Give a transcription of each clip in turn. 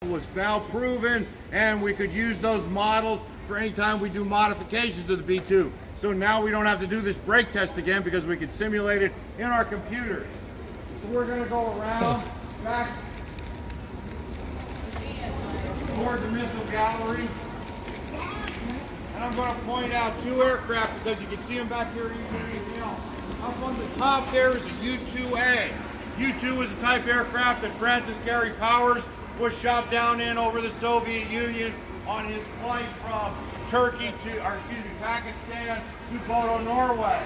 was now proven, and we could use those models for any time we do modifications to the B-2. So now we don't have to do this brake test again because we can simulate it in our computer. So we're going to go around back toward the missile gallery. And I'm going to point out two aircraft because you can see them back here easily. Up on the top there is a U-2A. U-2 is the type of aircraft that Francis Gary Powers was shot down in over the Soviet Union on his flight from Pakistan to Bodo, Norway.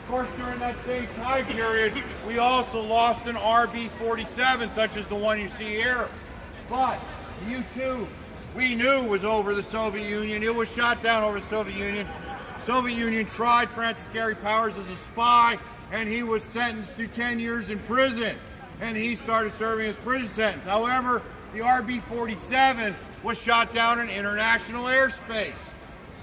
Of course, during that same time period, we also lost an RB-47, such as the one you see here. But the U-2 we knew was over the Soviet Union. It was shot down over the Soviet Union. Soviet Union tried Francis Gary Powers as a spy, and he was sentenced to 10 years in prison, and he started serving his prison sentence. However, the RB-47 was shot down in international airspace.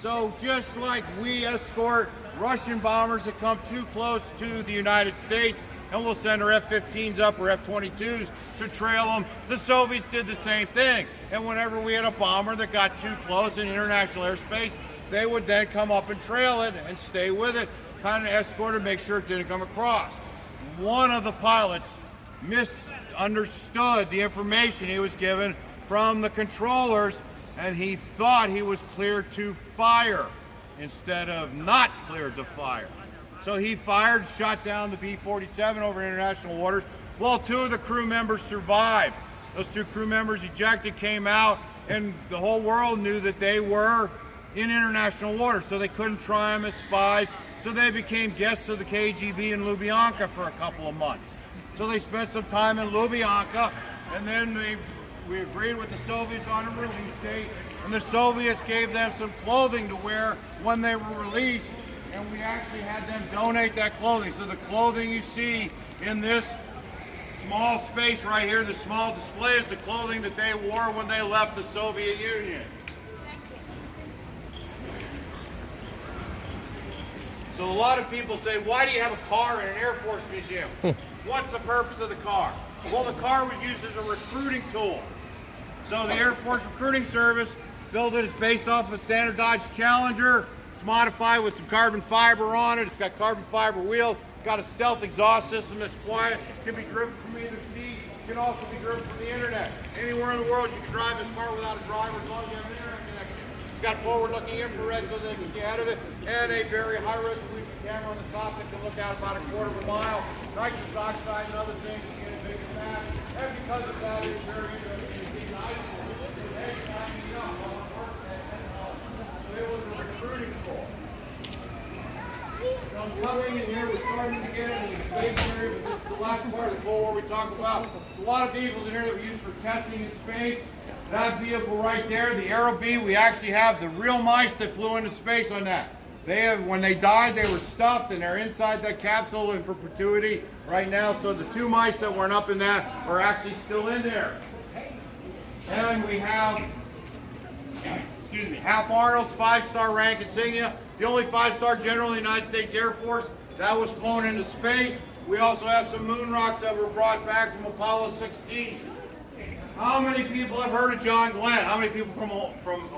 So just like we escort Russian bombers that come too close to the United States, and we'll send our F-15s up or F-22s to trail them, the Soviets did the same thing. And whenever we had a bomber that got too close in international airspace, they would then come up and trail it and stay with it, kind of escort it, make sure it didn't come across. One of the pilots misunderstood the information he was given from the controllers, and he thought he was cleared to fire instead of not cleared to fire. So he fired, shot down the B-47 over international waters. Well, two of the crew members survived. Those two crew members ejected, came out, and the whole world knew that they were in international waters, so they couldn't try them as spies. So they became guests of the KGB in Lubyanka for a couple of months. So they spent some time in Lubyanka, and then we agreed with the Soviets on a release date, and the Soviets gave them some clothing to wear when they were released, and we actually had them donate that clothing. So the clothing you see in this small space right here, the small display, is the clothing that they wore when they left the Soviet Union. So a lot of people say, why do you have a car in an Air Force museum? What's the purpose of the car? Well, the car was used as a recruiting tool. So the Air Force Recruiting Service built it. It's based off of a standard Dodge Challenger. It's modified with some carbon fiber on it. It's got carbon fiber wheels. It's got a stealth exhaust system that's quiet. It can be driven from either seat. It can also be driven from the internet. Anywhere in the world you can drive this car without a driver as long as you have an internet connection. It's got forward-looking infrared so they can see ahead of it, and a very high-resolution camera on the top that can look out about a quarter of a mile. Nitrous oxide and other things to get a bigger map. And because of that, it's very interesting to see the ice. So it was a recruiting tool. So I'm coming in here, we're starting to get into the space area, but this is the last part of the Cold War we talked about. There's a lot of vehicles in here that were used for testing in space. That vehicle right there, the Aero B, we actually have the real mice that flew into space on that. When they died, they were stuffed, and they're inside that capsule in perpetuity right now. So the two mice that weren't up in that are actually still in there. And we have, Hap Arnold's 5-star rank insignia, the only 5-star general in the United States Air Force that was flown into space. We also have some moon rocks that were brought back from Apollo 16. How many people have heard of John Glenn? How many people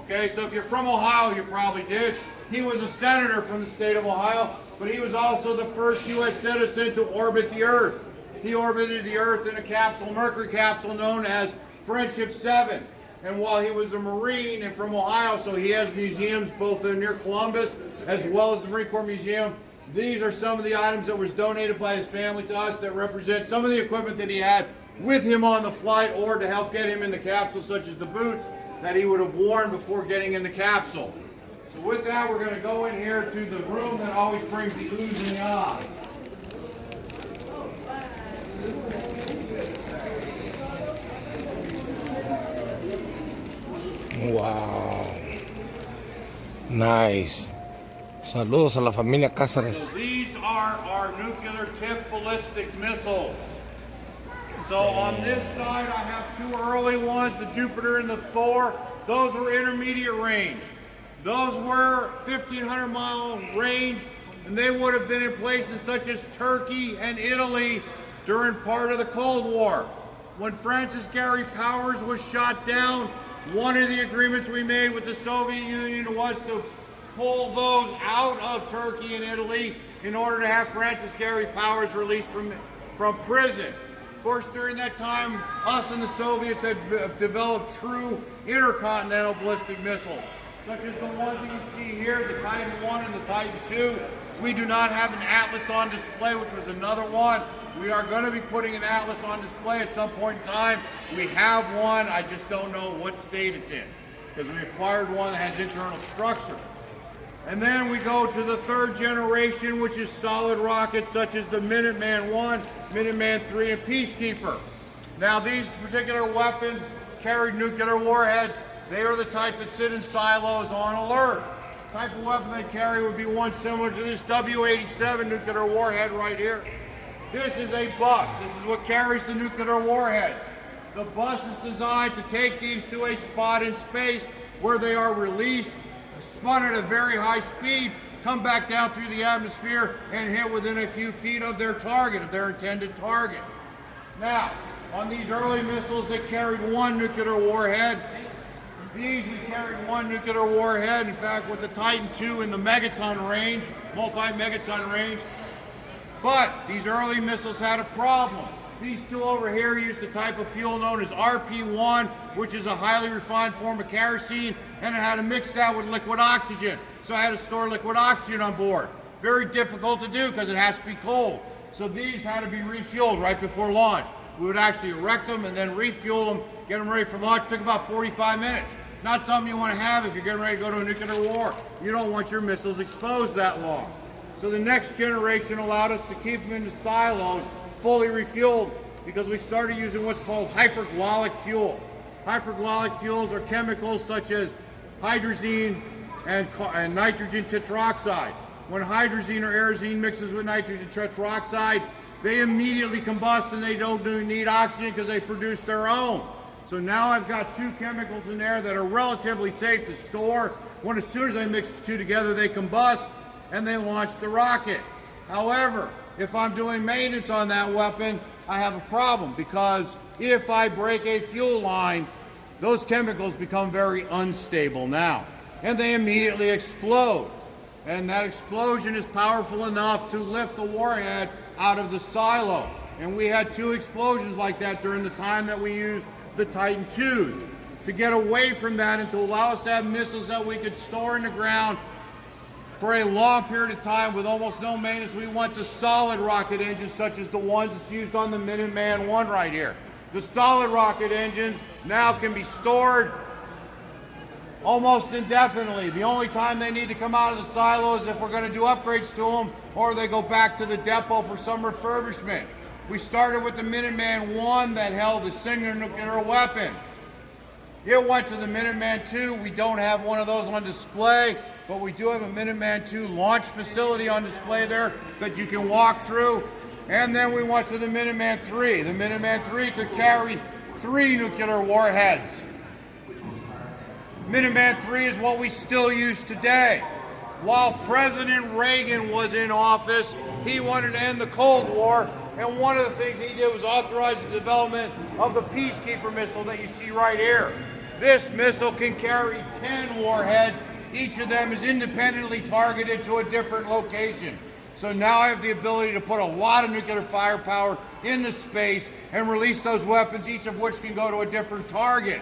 okay, so if you're from Ohio, you probably did. He was a senator from the state of Ohio, but he was also the first U.S. citizen to orbit the Earth. He orbited the Earth in a capsule, Mercury capsule, known as Friendship 7. And while he was a Marine and from Ohio, so he has museums both near Columbus as well as the Marine Corps Museum. These are some of the items that was donated by his family to us that represent some of the equipment that he had with him on the flight or to help get him in the capsule, such as the boots that he would have worn before getting in the capsule. So with that, we're going to go in here to the room that always brings the oohs and the ahs. Wow. Nice. Saludos a la familia Cázares. So these are our nuclear tipped ballistic missiles. So on this side I have two early ones, the Jupiter and the Thor. Those were intermediate range. Those were 1,500 mile range, and they would have been in places such as Turkey and Italy during part of the Cold War. When Francis Gary Powers was shot down, one of the agreements we made with the Soviet Union was to pull those out of Turkey and Italy in order to have Francis Gary Powers released from prison. Of course, during that time, us and the Soviets had developed true intercontinental ballistic missiles, such as the ones that you see here, the Titan I and the Titan II. We do not have an Atlas on display, which was another one. We are going to be putting an Atlas on display at some point in time. We have one, I just don't know what state it's in, because we acquired one that has internal structure. And then we go to the third generation, which is solid rockets such as the Minuteman I, Minuteman III, and Peacekeeper. Now these particular weapons carried nuclear warheads. They are the type that sit in silos on alert. The type of weapon they carry would be one similar to this W-87 nuclear warhead right here. This is a bus. This is what carries the nuclear warheads. The bus is designed to take these to a spot in space where they are released, spun at a very high speed, come back down through the atmosphere, and hit within a few feet of their target, of their intended target. Now, on these early missiles that carried one nuclear warhead, these we carried one nuclear warhead. In fact, with the Titan II in the megaton range, multi-megaton range. But these early missiles had a problem. These two over here used a type of fuel known as RP1, which is a highly refined form of kerosene, and it had to mix that with liquid oxygen. So I had to store liquid oxygen on board. Very difficult to do because it has to be cold. So these had to be refueled right before launch. We would actually erect them and then refuel them, get them ready for launch. It took about 45 minutes. Not something you want to have if you're getting ready to go to a nuclear war. You don't want your missiles exposed that long. So the next generation allowed us to keep them in the silos fully refueled because we started using what's called hypergallic fuels. Hypergallic fuels are chemicals such as hydrazine and nitrogen tetroxide. When hydrazine or aerozine mixes with nitrogen tetroxide, they immediately combust and they don't need oxygen because they produce their own. So now I've got two chemicals in there that are relatively safe to store. When as soon as I mix the two together, they combust and they launch the rocket. However, if I'm doing maintenance on that weapon, I have a problem because if I break a fuel line, those chemicals become very unstable now and they immediately explode. And that explosion is powerful enough to lift the warhead out of the silo. And we had two explosions like that during the time that we used the Titan IIs. To get away from that and to allow us to have missiles that we could store in the ground for a long period of time with almost no maintenance, we went to solid rocket engines such as the ones that's used on the Minuteman I right here. The solid rocket engines now can be stored almost indefinitely. The only time they need to come out of the silo is if we're going to do upgrades to them or they go back to the depot for some refurbishment. We started with the Minuteman I that held a single nuclear weapon. It went to the Minuteman II. We don't have one of those on display, but we do have a Minuteman II launch facility on display there that you can walk through. And then we went to the Minuteman III. The Minuteman III could carry 3 nuclear warheads. Minuteman III is what we still use today. While President Reagan was in office, he wanted to end the Cold War, and one of the things he did was authorize the development of the Peacekeeper missile that you see right here. This missile can carry 10 warheads. Each of them is independently targeted to a different location. So now I have the ability to put a lot of nuclear firepower into space and release those weapons, each of which can go to a different target.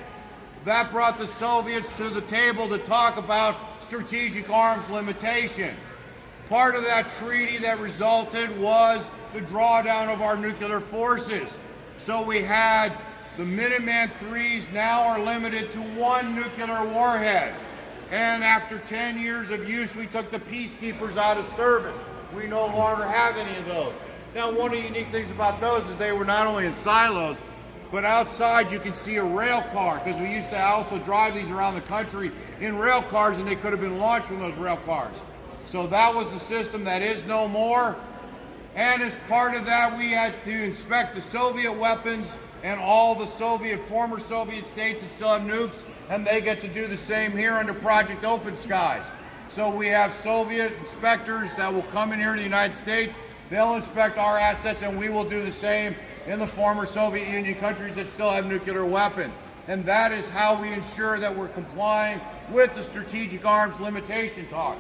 That brought the Soviets to the table to talk about strategic arms limitation. Part of that treaty that resulted was the drawdown of our nuclear forces. So we had the Minuteman IIIs now are limited to 1 nuclear warhead. And after 10 years of use, we took the Peacekeepers out of service. We no longer have any of those. Now, one of the unique things about those is they were not only in silos, but outside you can see a rail car, because we used to also drive these around the country in rail cars, and they could have been launched from those rail cars. So that was the system that is no more. And as part of that, we had to inspect the Soviet weapons and all the former Soviet states that still have nukes, and they get to do the same here under Project Open Skies. So we have Soviet inspectors that will come in here to the United States. They'll inspect our assets, and we will do the same in the former Soviet Union countries that still have nuclear weapons. And that is how we ensure that we're complying with the strategic arms limitation talk.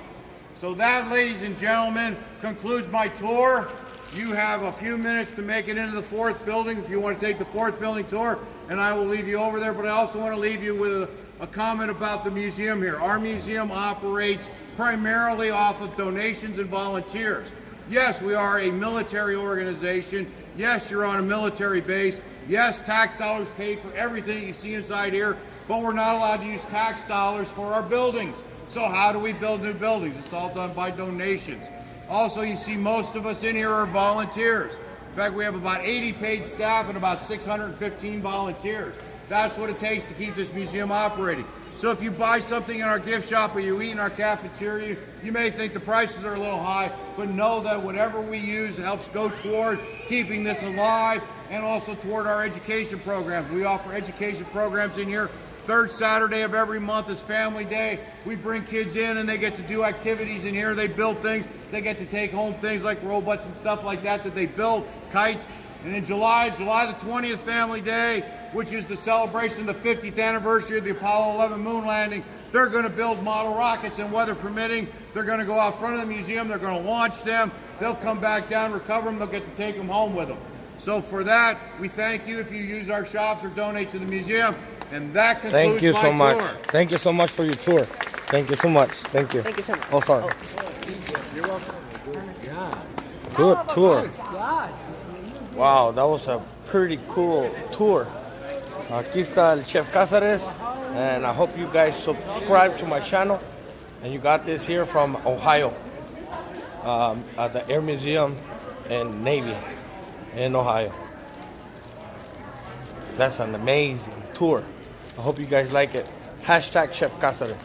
So that, ladies and gentlemen, concludes my tour. You have a few minutes to make it into the fourth building if you want to take the fourth building tour, and I will leave you over there. But I also want to leave you with a comment about the museum here. Our museum operates primarily off of donations and volunteers. Yes, we are a military organization. Yes, you're on a military base. Yes, tax dollars paid for everything you see inside here, but we're not allowed to use tax dollars for our buildings. So how do we build new buildings? It's all done by donations. Also, you see most of us in here are volunteers. In fact, we have about 80 paid staff and about 615 volunteers. That's what it takes to keep this museum operating. So if you buy something in our gift shop or you eat in our cafeteria, you may think the prices are a little high, but know that whatever we use helps go toward keeping this alive and also toward our education programs. We offer education programs in here. Third Saturday of every month is Family Day. We bring kids in and they get to do activities in here. They build things. They get to take home things like robots and stuff like that they build, kites. And in July the 20th, Family Day, which is the celebration of the 50th anniversary of the Apollo 11 moon landing, they're going to build model rockets, and weather permitting, they're going to go out front of the museum. They're going to launch them. They'll come back down, recover them. They'll get to take them home with them. So for that, we thank you if you use our shops or donate to the museum. And that concludes Thank you so my much. tour. Thank you so much for your tour. Thank you so much. Thank you. Thank you so much. Oh, sorry. You're welcome. Good tour. Wow, that was a pretty cool tour. Aquí está el Chef Cazares, and I hope you guys subscribe to my channel. And you got this here from Ohio, at the Air Museum and Navy in Ohio. That's an amazing tour. I hope you guys like it. #ChefCazarez.